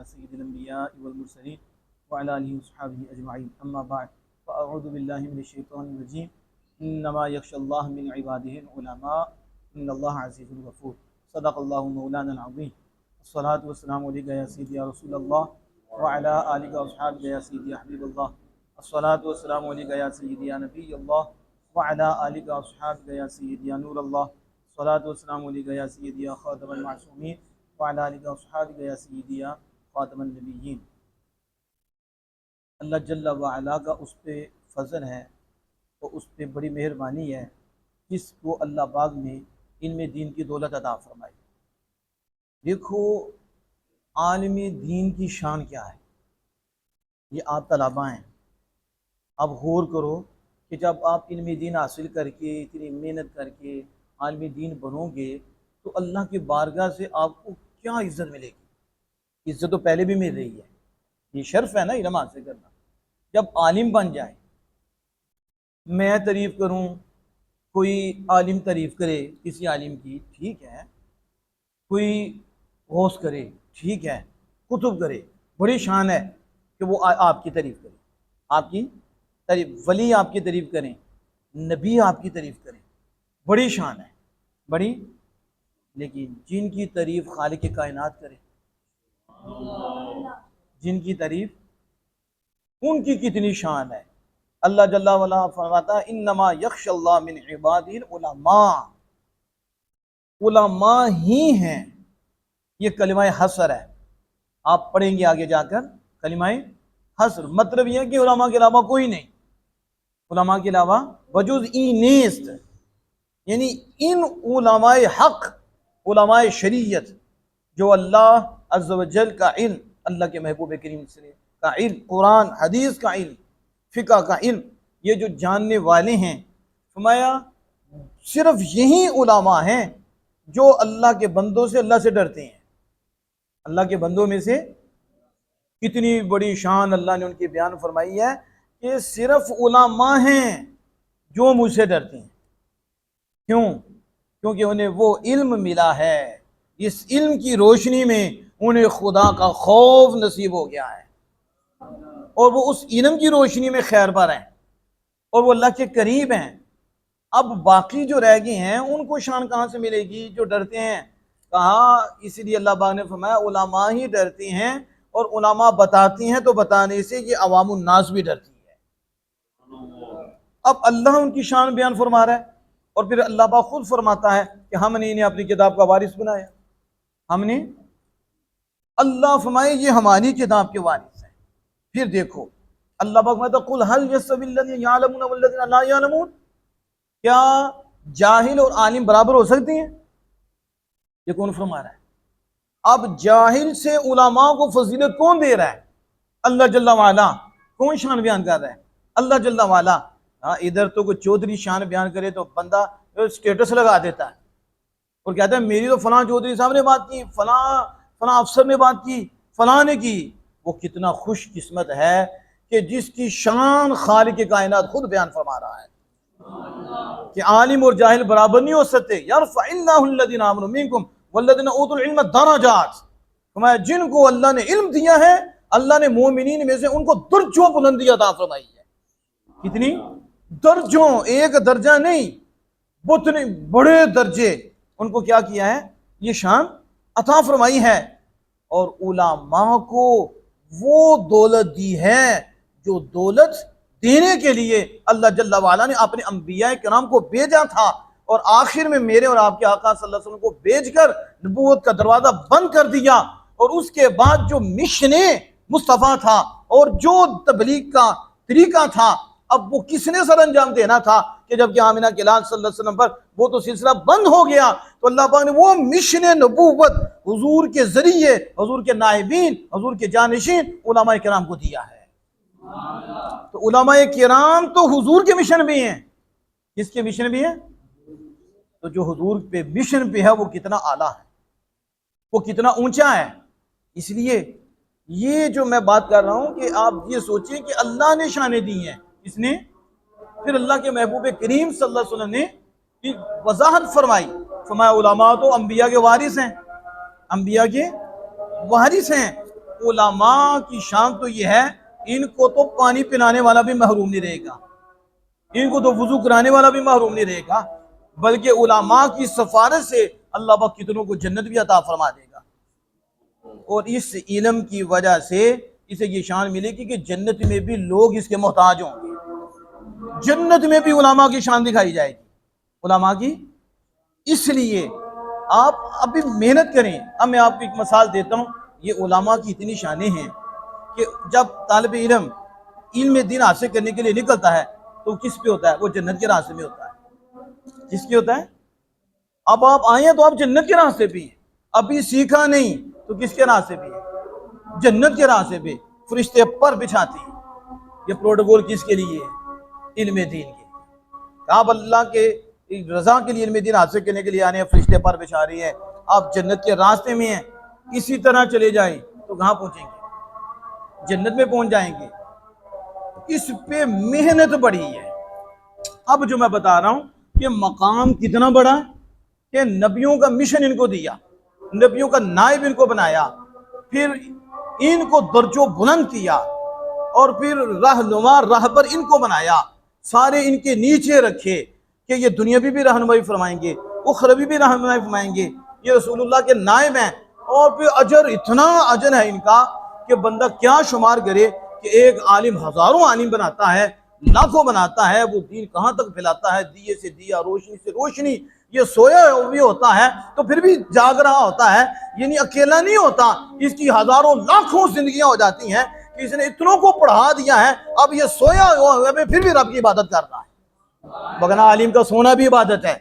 على سيد الأنبياء والمرسلين وعلى آله وصحبه أجمعين أما بعد فأعوذ بالله من الشيطان الرجيم إنما يخشى الله من عباده العلماء إن الله عزيز غفور صدق الله مولانا العظيم الصلاة والسلام عليك يا سيدي يا رسول الله وعلى آلك وأصحابك يا سيدي يا حبيب الله الصلاة والسلام عليك يا سيدي يا نبي الله وعلى آلك وأصحابك يا سيدي يا نور الله الصلاة والسلام عليك يا سيدي يا خاتم المعصومين وعلى آلك وأصحابك يا سيدي يا خاتم النبيين۔ اللہ جل وعلا کا اس پہ فضل ہے اور اس پہ بڑی مہربانی ہے جس کو اللہ پاک نے علم دین کی دولت عطا فرمائی۔ دیکھو عالم دین کی شان کیا ہے، یہ آپ طلباء ہیں، اب غور کرو کہ جب آپ علم دین حاصل کر کے اتنی محنت کر کے عالم دین بنو گے تو اللہ کی بارگاہ سے آپ کو کیا عزت ملے گی۔ عزت تو پہلے بھی مل رہی ہے، یہ شرف ہے نا علم حاصل کرنا۔ جب عالم بن جائے، میں تعریف کروں، کوئی عالم تعریف کرے کسی عالم کی، ٹھیک ہے، کوئی غوث کرے، ٹھیک ہے، کتب کرے، بڑی شان ہے کہ وہ آپ کی تعریف کرے، آپ کی تعریف، ولی آپ کی تعریف کریں، نبی آپ کی تعریف کریں، بڑی شان ہے، بڑی۔ لیکن جن کی تعریف خالق کائنات کرے، جن کی تعریف، ان کی کتنی شان ہے۔ اللہ جل وعلا فرماتا ہے انما یخشی اللہ من عبادہ العلماء، علماء ہی ہیں۔ یہ کلمہ حصر ہے، آپ پڑھیں گے آگے جا کر کلمہ حصر، مطلب یہ ہے کہ علماء کے علاوہ کوئی نہیں، علماء کے علاوہ وجود ای نیست، یعنی ان علماء حق، علماء شریعت جو اللہ عز و جل کا علم، اللہ کے محبوب کریم کا علم، قرآن حدیث کا علم، فقہ کا علم، یہ جو جاننے والے ہیں، فرمایا صرف یہی علماء ہیں جو اللہ کے بندوں سے اللہ سے ڈرتے ہیں۔ اللہ کے بندوں میں سے کتنی بڑی شان اللہ نے ان کی بیان فرمائی ہے کہ صرف علماء ہیں جو مجھ سے ڈرتے ہیں۔ کیوں؟ کیونکہ انہیں وہ علم ملا ہے، اس علم کی روشنی میں انہیں خدا کا خوف نصیب ہو گیا ہے، اور وہ اس علم کی روشنی میں خیر پر ہیں، اور وہ اللہ کے قریب ہیں۔ اب باقی جو رہ گئے ہیں ان کو شان کہاں سے ملے گی جو ڈرتے ہیں؟ کہا اسی لیے اللہ پاک نے فرمایا علماء ہی ڈرتے ہیں، اور علماء بتاتی ہیں تو بتانے سے یہ عوام الناس بھی ڈرتی ہے۔ اب اللہ ان کی شان بیان فرما رہا ہے، اور پھر اللہ پاک خود فرماتا ہے کہ ہم نے انہیں اپنی کتاب کا وارث بنایا، ہم نے، اللہ فرمائے یہ ہماری کتاب کے وارث ہیں۔ پھر دیکھو اللہ پاک فرماتا ہے قُلْ هَلْ يَسْتَوِي الَّذِينَ يَعْلَمُونَ وَالَّذِينَ لَا يَعْلَمُونَ، کیا جاہل اور عالم برابر ہو سکتے ہیں؟ یہ کون فرما رہا ہے؟ اب جاہل سے علماء کو فضیلت کون دے رہا ہے؟ اللہ جل وعلا۔ کون شان بیان کر رہا ہے؟ اللہ جل وعلا۔ ادھر تو کوئی چودھری شان بیان کرے تو بندہ سٹیٹس لگا دیتا ہے اور کہتا ہے میری تو فلاں چودھری صاحب نے بات کی، فلاں افسر نے بات کی، فلاں نے کی۔ وہ کتنا خوش قسمت ہے کہ جس کی شان خالق کائنات خود بیان فرما رہا ہے کہ عالم اور جاہل برابر نہیں ہو سکتے۔ یرفع اللہ الذین آمنوا منکم والذین اوتوا العلم درجات، فرمایا جن کو اللہ نے علم دیا ہے اللہ نے مومنین میں سے ان کو درجوں بلندی عطا فرمائی ہے۔ کتنی درجوں، ایک درجہ نہیں، بہت بڑے درجے ان کو کیا کیا ہے؟ یہ شان عطا فرمائی ہے۔ اور علماء کو وہ دولت دی ہے جو دولت دینے کے لیے اللہ جل وعلا نے اپنے انبیاء کرام کو بھیجا تھا، اور آخر میں میرے اور آپ کے آقا صلی اللہ علیہ وسلم کو بھیج کر نبوت کا دروازہ بند کر دیا، اور اس کے بعد جو مشن مصطفیٰ تھا اور جو تبلیغ کا طریقہ تھا، اب وہ کس نے سر انجام دینا تھا کہ جب کہ آمنہ کے لال صلی اللہ علیہ وسلم پر وہ تو سلسلہ بند ہو گیا، تو اللہ پاک نے وہ مشن نبوت حضور کے ذریعے، حضور کے نائبین، حضور کے جانشین علماء کرام کو دیا ہے۔ تو علماء کرام تو حضور کے مشن بھی ہیں۔ کس کے مشن بھی ہیں؟ تو جو حضور پہ مشن پہ ہے وہ کتنا اعلیٰ ہے، وہ کتنا اونچا ہے۔ اس لیے یہ جو میں بات کر رہا ہوں کہ آپ یہ سوچیں کہ اللہ نے شانیں دی ہیں، اس نے پھر اللہ کے محبوب کریم صلی اللہ علیہ وسلم نے وضاحت فرمائی، فرمایا علماء تو انبیاء کے وارث ہیں، انبیاء کے وارث ہیں۔ علماء کی شان تو یہ ہے، ان کو تو پانی پلانے والا بھی محروم نہیں رہے گا، ان کو تو وضو کرانے والا بھی محروم نہیں رہے گا، بلکہ علماء کی سفارش سے اللہ پاک کتنوں کو جنت بھی عطا فرما دے گا۔ اور اس علم کی وجہ سے اسے یہ شان ملے گی کہ جنت میں بھی لوگ اس کے محتاج ہوں گے، جنت میں بھی علماء کی شان دکھائی جائے گی، علماء کی۔ اس لیے آپ ابھی محنت کریں۔ اب میں آپ کو ایک مثال دیتا ہوں، یہ علماء کی اتنی شانیں ہیں کہ جب طالب علم علم دین حاصل کرنے کے لیے نکلتا ہے تو کس پہ ہوتا ہے؟ وہ جنت کے راستے میں ہوتا ہے۔ کس کی ہوتا ہے؟ اب آپ آئے ہیں تو آپ جنت کے راستے پہ ہیں، ابھی سیکھا نہیں تو کس کے راستے پہ ہیں؟ جنت کے راستے پہ۔ فرشتے پر بچھاتے ہیں۔ یہ پروٹوکول کس کے لیے ہے؟ علم دین کے۔ آپ اللہ کے رضا کے لیے علم دین حاصل کرنے کے لیے آنے ہیں، فرشتے پر بچھا رہی ہیں، آپ جنت کے راستے میں ہیں۔ اسی طرح چلے جائیں تو کہاں پہنچیں گے؟ جنت میں پہنچ جائیں گے۔ اس پہ محنت بڑی ہے۔ اب جو میں بتا رہا ہوں کہ مقام کتنا بڑا ہے کہ نبیوں کا مشن ان کو دیا، نبیوں کا نائب ان کو بنایا، پھر ان کو درجوں بلند کیا، اور پھر رہنما راہبر ان کو بنایا، سارے ان کے نیچے رکھے کہ یہ دنیاوی بھی رہنمائی فرمائیں گے، اخروی بھی رہنمائی فرمائیں گے، یہ رسول اللہ کے نائب ہیں۔ اور پھر اجر، اتنا اجر ہے ان کا کہ بندہ کیا شمار کرے کہ ایک عالم ہزاروں عالم بناتا ہے، لاکھوں بناتا ہے، وہ دین کہاں تک پھیلاتا ہے، دیے سے دیا، روشنی سے روشنی۔ یہ سویا بھی ہوتا ہے تو پھر بھی جاگ رہا ہوتا ہے، یعنی اکیلا نہیں ہوتا، اس کی ہزاروں لاکھوں زندگیاں ہو جاتی ہیں کہ اس نے اتنوں کو پڑھا دیا ہے، اب یہ سویا ہوا ہے پھر بھی رب کی عبادت کر رہا ہے۔ بگنا عالم کا سونا بھی عبادت ہے،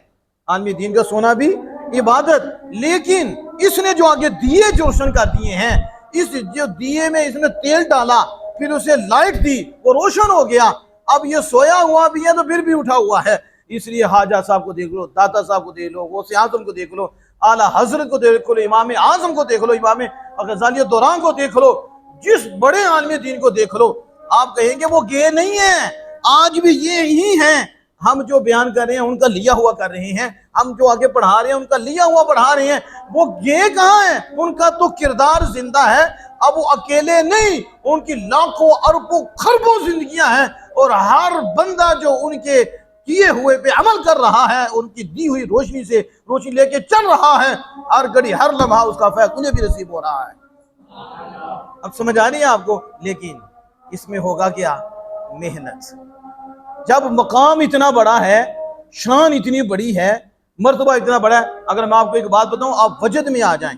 عالمی دین کا سونا بھی عبادت۔ لیکن اس نے جو آگے دیے جو روشن کر دیے ہیں، اس جو دیے میں اس نے تیل ڈالا، پھر اسے لائٹ دی، وہ روشن ہو گیا۔ اب یہ سویا ہوا بھی ہے تو پھر بھی اٹھا ہوا ہے۔ اس لیے خواجہ صاحب کو دیکھ لو، داتا صاحب کو دیکھ لو، غوث اعظم کو دیکھ لو، اعلیٰ حضرت کو دیکھ لو، امام اعظم کو دیکھ لو، امام غزالی دوران کو دیکھ لو، جس بڑے عالم دین کو دیکھ لو، آپ کہیں گے وہ گئے نہیں ہیں، آج بھی یہ ہی ہیں۔ ہم جو بیان کر رہے ہیں ان کا لیا ہوا کر رہے ہیں، ہم جو آگے پڑھا رہے ہیں ان کا لیا ہوا پڑھا رہے ہیں، وہ گئے کہاں ہیں؟ ان کا تو کردار زندہ ہے۔ اب وہ اکیلے نہیں، ان کی لاکھوں اربوں خربوں زندگیاں ہیں، اور ہر بندہ جو ان کے کیے ہوئے پہ عمل کر رہا ہے، ان کی دی ہوئی روشنی سے روشنی لے کے چل رہا ہے، ہر گھڑی ہر لمحہ اس کا فیض انہیں بھی نصیب ہو رہا ہے۔ اب سمجھ آ رہی ہے آپ کو؟ لیکن اس میں ہوگا کیا؟ محنت۔ جب مقام اتنا بڑا ہے، شان اتنی بڑی ہے، مرتبہ اتنا بڑا ہے، اگر میں آپ کو ایک بات بتاؤں، آپ وجد میں آ جائیں،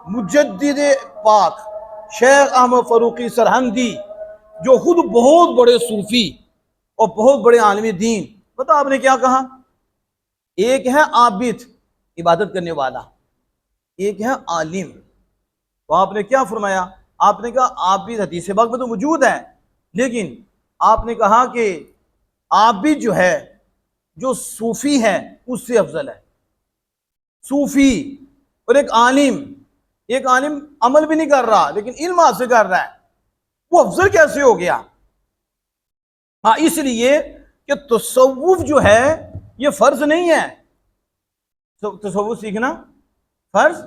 مجدد پاک شیخ احمد فاروقی سرہندی، جو خود بہت بڑے صوفی اور بہت بڑے عالم دین، پتہ آپ نے کیا کہا؟ ایک ہے عابد، عبادت کرنے والا، ایک ہے عالم۔ تو آپ نے کیا فرمایا؟ آپ نے کہا عابد حدیث پاک میں تو موجود ہے، لیکن آپ نے کہا کہ عابد جو ہے، جو صوفی ہے، اس سے افضل ہے۔ صوفی اور ایک عالم عمل بھی نہیں کر رہا لیکن علم حاصل کر رہا ہے، وہ افضل کیسے ہو گیا؟ ہاں، اس لیے کہ تصوف جو ہے یہ فرض نہیں ہے، تصوف سیکھنا فرض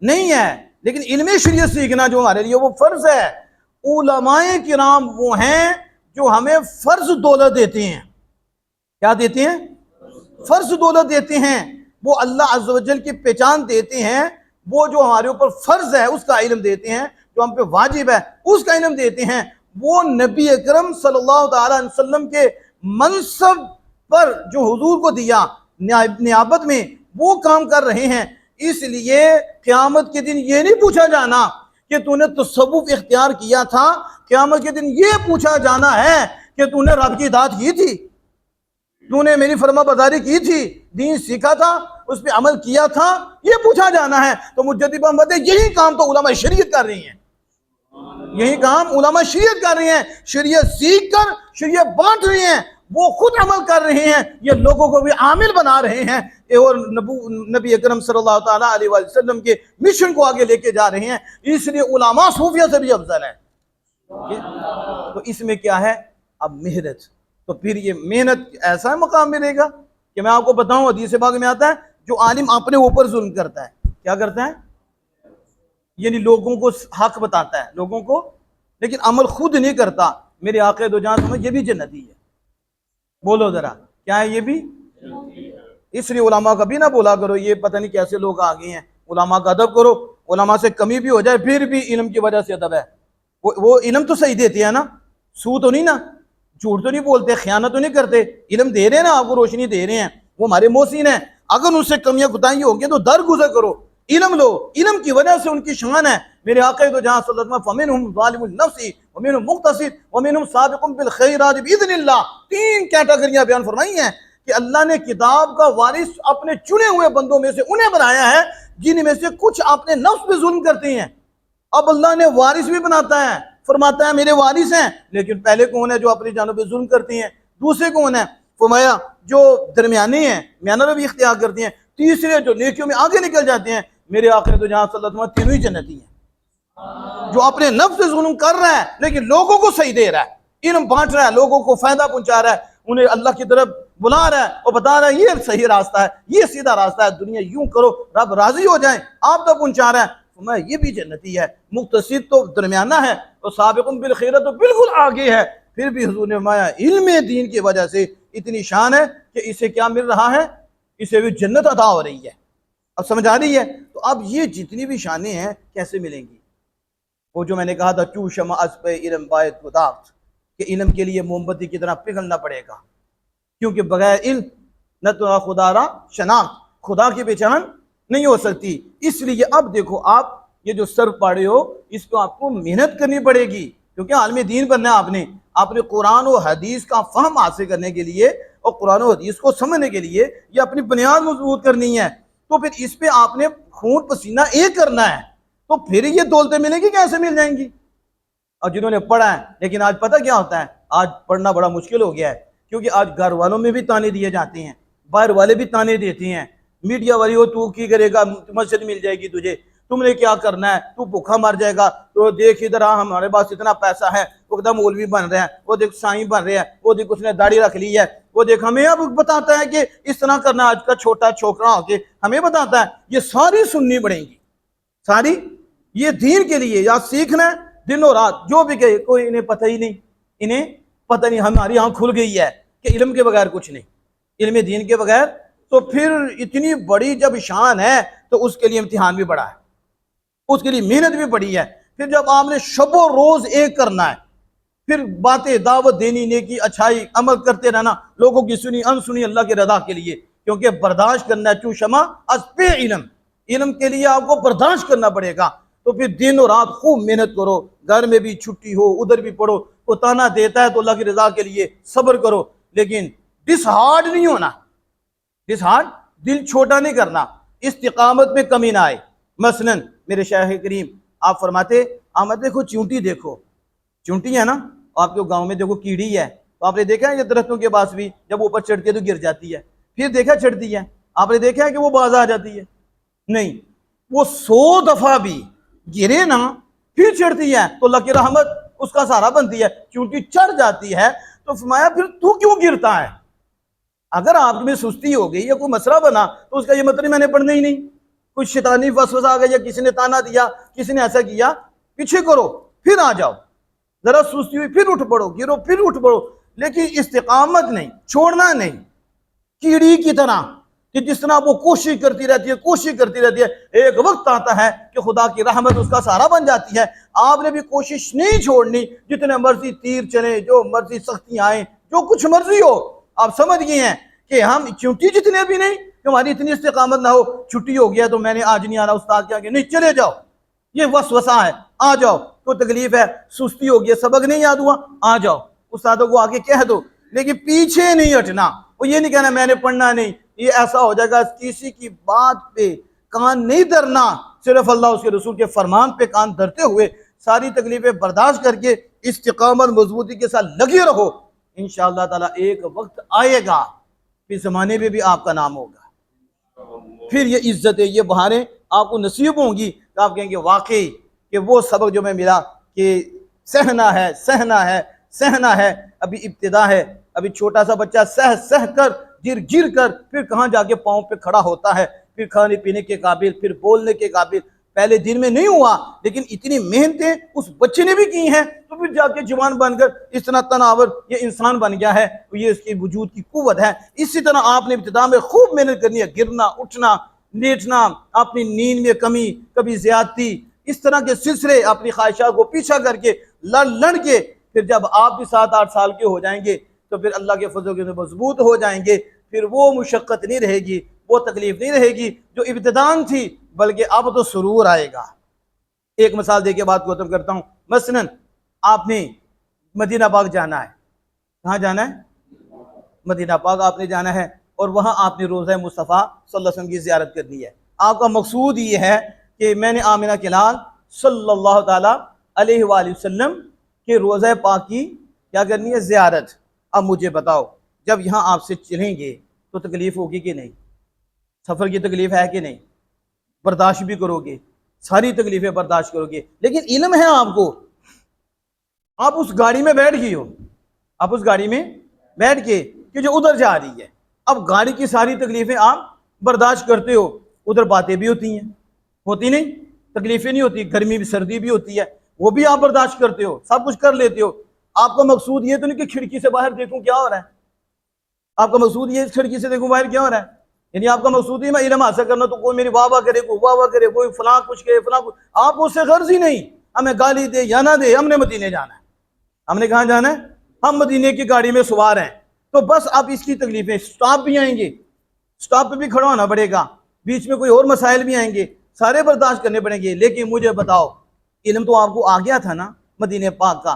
نہیں ہے، لیکن علم شریعت سیکھنا جو ہمارے لیے وہ فرض ہے۔ علماء کرام وہ ہیں جو ہمیں فرض دولت دیتے ہیں۔ کیا دیتے ہیں؟ فرض دولت دیتے ہیں۔ وہ اللہ عز و جل کی پہچان دیتے ہیں، وہ جو ہمارے اوپر فرض ہے اس کا علم دیتے ہیں، جو ہم پہ واجب ہے اس کا علم دیتے ہیں۔ وہ نبی اکرم صلی اللہ تعالی علیہ وسلم کے منصب پر جو حضور کو دیا نیابت میں، وہ کام کر رہے ہیں۔ اس لیے قیامت کے دن یہ نہیں پوچھا جانا کہ تو نے تصوف اختیار کیا تھا، قیامت کے دن یہ پوچھا جانا ہے کہ تو نے رب کی اطاعت کی تھی، تو نے میری فرما برداری کی تھی، دین سیکھا تھا، اس پہ عمل کیا تھا، یہ پوچھا جانا ہے۔ تو مجدد محمد یہی کام تو علماء شریعت کر رہی ہیں، یہی کام علماء شریعت کر رہی ہیں، شریعت سیکھ کر شریعت بانٹ رہی ہیں، وہ خود عمل کر رہے ہیں، یہ لوگوں کو بھی عامل بنا رہے ہیں، اور نبی اکرم صلی اللہ تعالیٰ علیہ وسلم کے مشن کو آگے لے کے جا رہے ہیں۔ اس لیے علماء صوفیہ سے بھی افضل ہے۔ تو اس میں کیا ہے؟ اب محنت۔ تو پھر یہ محنت ایسا مقام ملے گا کہ میں آپ کو بتاؤں، حدیث پاک میں آتا ہے جو عالم اپنے اوپر ظلم کرتا ہے، کیا کرتا ہے؟ یعنی لوگوں کو حق بتاتا ہے لوگوں کو، لیکن عمل خود نہیں کرتا، میرے آقا دو جہاں سمجھ یہ بھی جنتی ہے. بولو ذرا کیا ہے یہ بھی؟ اس لیے علماء کا بھی نہ بولا کرو یہ پتہ نہیں کیسے لوگ آ گئے ہیں. علماء کا ادب کرو، علماء سے کمی بھی ہو جائے پھر بھی علم کی وجہ سے ادب ہے. وہ علم تو صحیح دیتے ہیں نا، سو تو نہیں نا، جھوٹ تو نہیں بولتے، خیانت تو نہیں کرتے، علم دے رہے ہیں نا، آپ کو روشنی دے رہے ہیں، وہ ہمارے محسن ہیں. اگر ان سے کمیاں کوتاہیاں ہو گئی تو درگزر کرو، علم لو، علم کی وجہ سے ان کی شان ہے. میرے آقا تو جہاں صلی اللہ علیہ وسلم فَمِنْهُمْ ظَالِمٌ لِنَفْسِهِ وَمِنْهُمْ مُقْتَصِدٌ وَمِنْهُمْ سَابِقٌ بِالْخَيْرَاتِ بِإِذْنِ اللَّهِ. 3 کیٹیگریاں بیان فرمائی ہیں کہ اللہ نے کتاب کا وارث اپنے چنے ہوئے بندوں میں سے انہیں بنایا ہے جن میں سے کچھ اپنے نفس پہ ظلم کرتے ہیں. اب اللہ نے وارث بھی بناتا ہے، فرماتا ہے میرے وارث ہیں، لیکن پہلے کون ہے جو اپنی جانوں پہ ظلم کرتے ہیں؟ دوسرے کون ہیں؟ فرمایا جو درمیانے ہیں، میانہ روی اختیار کرتے ہیں. تیسرے جو نیکیوں میں آگے نکل جاتے ہیں. میرے آقا تو جہاں صلی اللہ علیہ وسلم تینوں ہی جنتی ہیں. جو اپنے نفس سے ظلم کر رہا ہے لیکن لوگوں کو صحیح دے رہا ہے، علم بانٹ رہا ہے، لوگوں کو فائدہ پہنچا رہا ہے، انہیں اللہ کی طرف بلا رہا ہے اور بتا رہا ہے یہ صحیح راستہ ہے، یہ سیدھا راستہ ہے، دنیا یوں کرو رب راضی ہو جائیں، آپ تک پہنچا رہا ہے. میں یہ بھی جنتی ہے. مقتصد تو درمیانہ ہے اور سابقٌ بالخیرات تو بالکل آگے ہے. پھر بھی حضور نے فرمایا علم دین کی وجہ سے اتنی شان ہے کہ اسے کیا مل رہا ہے؟ اسے بھی جنت عطا ہو رہی ہے. اب سمجھ آ رہی ہے؟ تو اب یہ جتنی بھی شانیں ہیں کیسے ملیں گی؟ وہ جو میں نے کہا تھا چو شمع از پہ علم باید خداخت، کہ علم کے لیے موم بتی کی طرح پگھلنا پڑے گا، کیونکہ بغیر علم نہ تو خدا را شناخت، خدا کی پہچان نہیں ہو سکتی. اس لیے اب دیکھو آپ یہ جو سر پاڑے ہو اس کو آپ کو محنت کرنی پڑے گی، کیونکہ عالم دین بننا ہے. آپ نے قرآن و حدیث کا فہم حاصل کرنے کے لیے اور قرآن و حدیث کو سمجھنے کے لیے یہ اپنی بنیاد مضبوط کرنی ہے. تو پھر اس پہ آپ نے خون پسینہ ایک کرنا ہے، تو پھر یہ دولتیں ملیں گی کیسے مل جائیں گی؟ اور جنہوں نے پڑھا ہے، لیکن آج پتہ کیا ہوتا ہے، آج پڑھنا بڑا مشکل ہو گیا ہے، کیونکہ آج گھر والوں میں بھی تانے دیے جاتے ہیں، باہر والے بھی تانے دیتے ہیں، میڈیا والی ہو تو کی کرے گا، مسجد مل جائے گی تجھے، تم نے کیا کرنا ہے، تو بھوکا مر جائے گا، تو دیکھ ادھر ہمارے پاس اتنا پیسہ ہے، وہ ایک دم مولوی بن رہے ہیں، وہ دیکھ سائیں بن رہے ہیں، وہ دیکھ اس نے داڑھی رکھ لی ہے، وہ دیکھ ہمیں اب بتاتا ہے کہ اس طرح کرنا. آج کا چھوٹا چھوکرا ہو کے ہمیں بتاتا ہے. یہ ساری سننی پڑیں گی، ساری یہ دین کے لیے یا سیکھنا ہے دن و رات. جو بھی کہے کوئی انہیں پتہ ہی نہیں، انہیں پتہ نہیں. ہماری آنکھ کھل گئی ہے کہ علم کے بغیر کچھ نہیں، علم دین کے بغیر. تو پھر اتنی بڑی جب شان ہے تو اس کے لیے امتحان بھی بڑا ہے، اس کے لیے محنت بھی بڑی ہے. پھر جب آپ نے شب و روز ایک کرنا ہے، پھر باتیں دعوت دینی، نیکی اچھائی عمل کرتے رہنا، لوگوں کی سنی انسنی اللہ کی رضا کے لیے، کیونکہ برداشت کرنا ہے چوں شمع از پہ علم، علم کے لیے آپ کو برداشت کرنا پڑے گا. تو پھر دن و رات خوب محنت کرو، گھر میں بھی چھٹی ہو ادھر بھی پڑھو، وہ تانا دیتا ہے تو اللہ کی رضا کے لیے صبر کرو، لیکن ڈس ہارڈ نہیں ہونا، ڈس ہارڈ دل چھوٹا نہیں کرنا، استقامت میں کمی نہ آئے. مثلا میرے شیخ کریم آپ فرماتے آمد دیکھو چونٹی، دیکھو چونٹی ہے نا، آپ کے گاؤں میں دیکھو کیڑی ہے، تو آپ نے دیکھا ہے یہ درختوں کے پاس بھی جب اوپر چڑھتی ہے تو گر جاتی ہے، پھر دیکھا چڑھتی ہے، آپ نے دیکھا ہے کہ وہ باز آ جاتی ہے؟ نہیں، وہ 100 دفعہ بھی گرے نا پھر چڑھتی ہے تو اللہ کی رحمت اس کا سہارا بنتی ہے. چونٹی چڑھ جاتی ہے تو فرمایا پھر تو کیوں گرتا ہے؟ اگر آپ میں سستی ہو گئی یا کوئی مسئلہ بنا تو اس کا یہ مطلب میں نے پڑھنا ہی نہیں، کوئی شیطانی وسوسہ آ گیا یا کسی نے تانا دیا، کسی نے ایسا کیا، پیچھے کرو پھر آ جاؤ، ذرا سستی ہوئی پھر اٹھ پڑو، گرو پھر اٹھ پڑو، لیکن استقامت نہیں، چھوڑنا نہیں. کیڑی کی طرح کہ جس طرح وہ کوشش کرتی رہتی ہے، کوشش کرتی رہتی ہے، ایک وقت آتا ہے کہ خدا کی رحمت اس کا سہارا بن جاتی ہے. آپ نے بھی کوشش نہیں چھوڑنی، جتنے مرضی تیر چلے، جو مرضی سختیاں آئیں، جو کچھ مرضی ہو. آپ سمجھ گئے ہیں کہ ہم چونٹی جتنے بھی نہیں کہ ہماری اتنی استقامت نہ ہو، چھٹی ہو گیا تو میں نے آج نہیں آنا استاد کے آگے، نہیں چلے جاؤ، یہ وسوسہ ہے، آ جاؤ. کوئی تکلیف ہے، سستی ہو گیا، سبق نہیں یاد ہوا، آ جاؤ، استادوں کو آگے کہہ دو، لیکن پیچھے نہیں ہٹنا. وہ یہ نہیں کہنا میں نے پڑھنا نہیں، یہ ایسا ہو جائے گا. کسی کی بات پہ کان نہیں دھرنا، صرف اللہ اس کے رسول کے فرمان پہ کان دھرتے ہوئے ساری تکلیفیں برداشت کر کے استقامت مضبوطی کے ساتھ لگے رہو. انشاءاللہ تعالیٰ ایک وقت آئے گا پھر زمانے میں بھی آپ کا نام ہوگا، پھر یہ عزتیں، یہ بہاریں آپ کو نصیب ہوں گی کہ آپ کہیں گے واقعی کہ وہ سبق جو میں ملا کہ سہنا ہے، سہنا ہے، سہنا ہے. ابھی ابتدا ہے، ابھی چھوٹا سا بچہ سہ کر گر کر پھر کہاں جا کے پاؤں پہ کھڑا ہوتا ہے، پھر کھانے پینے کے قابل، پھر بولنے کے قابل. پہلے دن میں نہیں ہوا، لیکن اتنی محنتیں اس بچے نے بھی کی ہیں، تو پھر جا کے جوان بن کر اس طرح تناور یہ انسان بن گیا ہے، یہ اس کے وجود کی قوت ہے۔ اسی طرح آپ نے ابتدا میں خوب محنت کرنی ہے، گرنا، اٹھنا، لیٹنا، اپنی نیند میں کمی، کبھی زیادتی، اس طرح کے سلسلے اپنی خواہشات کو پیچھا کر کے لڑ کے پھر جب آپ بھی 7-8 سال کے ہو جائیں گے تو پھر اللہ کے فضل کے مضبوط ہو جائیں گے، پھر وہ مشقت نہیں رہے گی، وہ تکلیف نہیں رہے گی جو ابتدان تھی، بلکہ اب تو سرور آئے گا۔ ایک مثال دے کے بات کو ختم کرتا ہوں۔ مثلا آپ نے مدینہ پاک جانا ہے، کہاں جانا ہے؟ مدینہ پاک آپ نے جانا ہے، اور وہاں آپ نے روضہ مصطفیٰ صلی اللہ علیہ وسلم کی زیارت کرنی ہے۔ آپ کا مقصود یہ ہے کہ میں نے آمنہ کے لال صلی اللہ تعالیٰ علیہ وآلہ وسلم کے روضہ پاک کی کیا کرنی ہے؟ زیارت۔ اب مجھے بتاؤ، جب یہاں آپ سے چلیں گے تو تکلیف ہوگی کہ نہیں؟ سفر کی تکلیف ہے کہ نہیں؟ برداشت بھی کرو گے، ساری تکلیفیں برداشت کرو گے، لیکن علم ہے آپ کو، آپ اس گاڑی میں بیٹھ گئی ہو، آپ اس گاڑی میں بیٹھ کے کہ جو ادھر جا رہی ہے، اب گاڑی کی ساری تکلیفیں آپ برداشت کرتے ہو، ادھر باتیں بھی ہوتی ہیں، ہوتی نہیں؟ تکلیفیں نہیں ہوتی، گرمی بھی سردی بھی ہوتی ہے، وہ بھی آپ برداشت کرتے ہو، سب کچھ کر لیتے ہو۔ آپ کا مقصود یہ تو نہیں کہ کھڑکی سے باہر دیکھوں کیا ہو رہا ہے، آپ کا مقصود یہ کھڑکی سے دیکھوں باہر کیا ہو رہا ہے، یعنی آپ کا مقصود ہی میں علم حاصل کرنا، تو کوئی میری واہ واہ کرے، کوئی واہ واہ کرے، کوئی فلاں کچھ کرے، فلاں کچھ، آپ کو اس سے غرض ہی نہیں، ہمیں گالی دے یا نہ دے، ہم نے مدینے جانا ہے۔ ہم نے کہاں جانا ہے؟ ہم مدینے کی گاڑی میں سوار ہیں، تو بس اب اس کی تکلیفیں، سٹاپ بھی آئیں گے، سٹاپ پہ بھی کھڑا ہونا پڑے گا، بیچ میں کوئی اور مسائل بھی آئیں گے، سارے برداشت کرنے پڑیں گے، لیکن مجھے بتاؤ، علم تو آپ کو آ گیا تھا نا مدینہ پاک کا،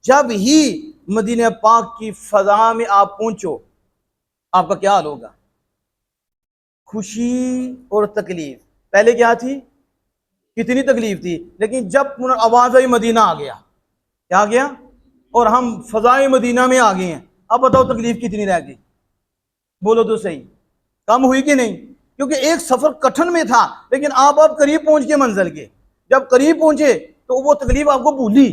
جب ہی مدینہ پاک کی فضا میں آپ پہنچو، آپ کا کیا حال ہوگا؟ خوشی اور تکلیف، پہلے کیا تھی؟ کتنی تکلیف تھی، لیکن جب آواز آئی مدینہ آ گیا، کیا آ گیا؟ اور ہم فضائے مدینہ میں آ گئے ہیں، اب بتاؤ تکلیف کتنی رہ گئی؟ بولو تو صحیح، کم ہوئی کہ نہیں؟ کیونکہ ایک سفر کٹھن میں تھا، لیکن آپ قریب پہنچ کے منزل کے، جب قریب پہنچے تو وہ تکلیف آپ کو بھولی،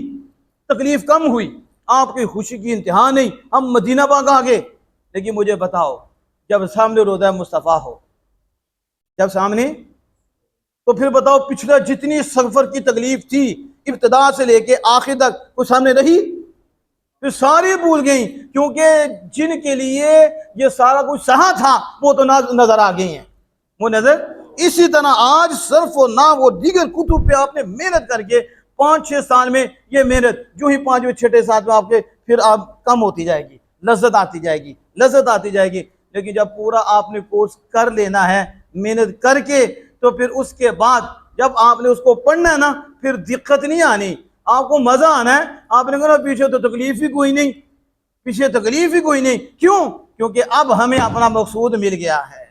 تکلیف کم ہوئی، آپ کی خوشی کی انتہا نہیں، ہم مدینہ پاک آ گئے۔ لیکن مجھے بتاؤ، جب سامنے روضہ مصطفیٰ ہو، جب سامنے، تو پھر بتاؤ پچھلا جتنی سفر کی تکلیف تھی ابتدا سے لے کے آخر تک، وہ سامنے رہی؟ پھر ساری بھول گئیں، کیونکہ جن کے لیے یہ سارا کچھ سہا تھا وہ تو نظر آ گئی ہیں، وہ نظر۔ اسی طرح آج صرف و نحو وہ دیگر کتب پہ آپ نے محنت کر کے 5-6 سال میں یہ محنت جو ہی 5ویں 6 سال میں آپ کے پھر آپ کم ہوتی جائے گی، لذت آتی جائے گی، لذت آتی جائے گی، لیکن جب پورا آپ نے کورس کر لینا ہے محنت کر کے، تو پھر اس کے بعد جب آپ نے اس کو پڑھنا ہے نا، پھر دقت نہیں آنی، آپ کو مزہ آنا ہے۔ آپ نے کہا پیچھے تو تکلیف ہی کوئی نہیں، پیچھے تکلیف ہی کوئی نہیں، کیوں؟ کیونکہ اب ہمیں اپنا مقصود مل گیا ہے۔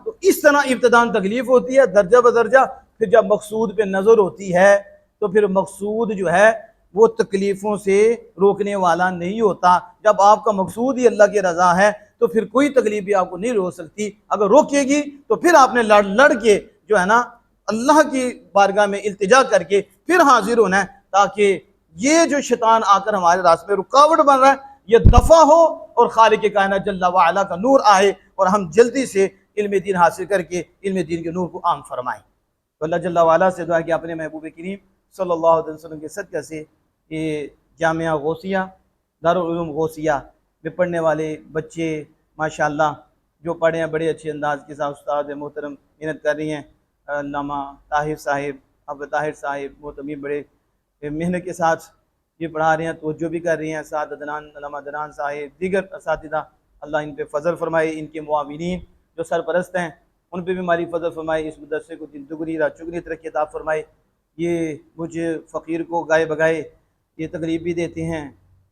تو اس طرح ابتداءً تکلیف ہوتی ہے، درجہ بدرجہ، پھر جب مقصود پہ نظر ہوتی ہے تو پھر مقصود جو ہے وہ تکلیفوں سے روکنے والا نہیں ہوتا۔ جب آپ کا مقصود ہی اللہ کی رضا ہے تو پھر کوئی تکلیف بھی آپ کو نہیں روک سکتی، اگر روکے گی تو پھر آپ نے لڑ کے جو ہے نا اللہ کی بارگاہ میں التجا کر کے پھر حاضر ہونا ہے، تاکہ یہ جو شیطان آ کر ہمارے راستے میں رکاوٹ بن رہا ہے یہ دفع ہو، اور خالق کائنات جل وعلا کا نور آئے، اور ہم جلدی سے علم دین حاصل کر کے علم دین کے نور کو عام فرمائیں۔ تو اللہ جل وعلا سے دعا کہ اپنے محبوب کریم صلی اللہ علیہ وسلم کے صدقہ سے یہ جامعہ غوثیہ، دارالعلوم غوثیہ میں پڑھنے والے بچے ماشاءاللہ جو پڑھے ہیں بڑے اچھے انداز کے ساتھ، استاد محترم محنت کر رہی ہیں، علامہ طاہر صاحب، اب طاہر صاحب محتمین بڑے محنت کے ساتھ یہ پڑھا رہے ہیں، توجہ بھی کر رہی ہیں، ساتھ علامہ عدنان صاحب، دیگر اساتذہ، اللہ ان پہ فضل فرمائے، ان کے معاونین جو سرپرست ہیں ان پہ بھی ہماری فضل فرمائے، اس مدرسے کو دن دگنی رات چگنی ترقی عطا فرمائے۔ یہ مجھے فقیر کو گائے بگائے یہ تقریب بھی دیتے ہیں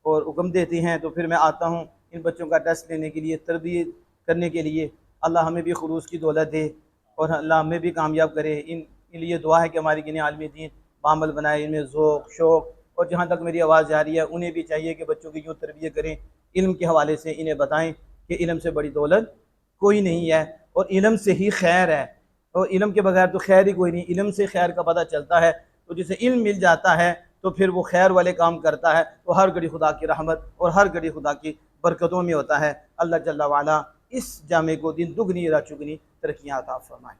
اور حکم دیتے ہیں، تو پھر میں آتا ہوں ان بچوں کا ٹیسٹ لینے کے لیے، تربیت کرنے کے لیے۔ اللہ ہمیں بھی خلوص کی دولت دے اور اللہ ہمیں بھی کامیاب کرے۔ ان کے لیے دعا ہے کہ ہماری گنے عالم دین بعمل بنائے، ان میں ذوق شوق، اور جہاں تک میری آواز جاری ہے انہیں بھی چاہیے کہ بچوں کی یوں تربیت کریں، علم کے حوالے سے انہیں بتائیں کہ علم سے بڑی دولت کوئی نہیں ہے، اور علم سے ہی خیر ہے، اور علم کے بغیر تو خیر ہی کوئی نہیں۔ علم سے خیر کا پتہ چلتا ہے، تو جسے علم مل جاتا ہے تو پھر وہ خیر والے کام کرتا ہے، تو ہر گھڑی خدا کی رحمت اور ہر گھڑی خدا کی برکتوں میں ہوتا ہے۔ اللہ جل وعلا اس جامع کو دن دگنی رات چگنی ترقیاں عطا فرمائے۔